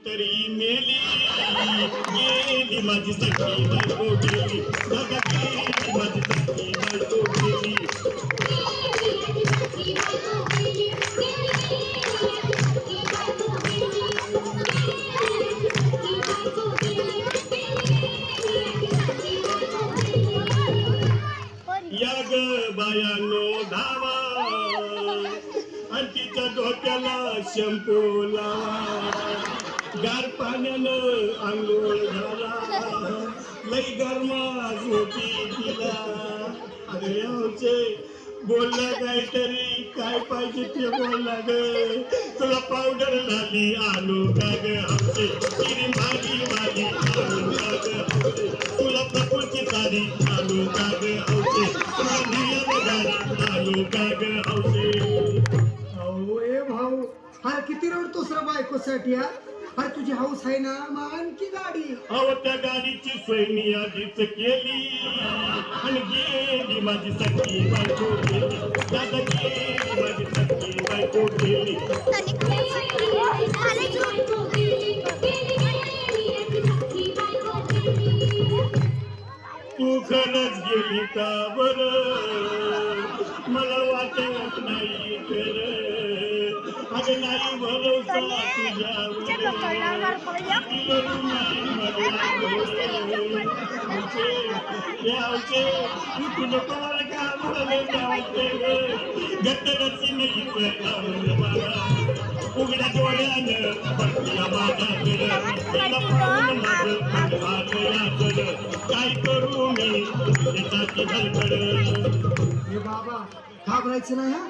तरी मेली गेली माझी सखी बायको गेली दादा गेली माझी सखी बायको गेली या ग बायानो धावा आणि तिच्या डोक्याला शॅम्पू लावा गार पाण्यानं आंघोळ घाला लई गरमा झोपी तिला अरे आमचे बोलला काहीतरी काय पाहिजे ते बोलला ग तुला पावडर झाली आलो का ग आमचे तिने मागी मागी आलो का ग आमचे तुला प्रकृती सारी आलो का ग आमचे तुला नियम गाडी आलो का ग आमचे अहो ए भाऊ हा किती रडतोस रे बायकोसाठी हा अरे तुझी हाऊस आहे ना मग आणखी गाडी अहो त्या गाडीची सोय मी आधीच केली आणि गेली माझी सखी बायको गेली दादा गेली माझी सखी बायको गेली तू खरंच गेली का बरं मला वाटत नाही खरं अगं नाही भरोसा तुझ्यावरचे तुला कोणाला का गट्टरची नाही उघड्या डोळ्यानं बसल्या माझ्याकडं काय करू मी त्याची धडपड हे बाबा घाबरायचं नाही हा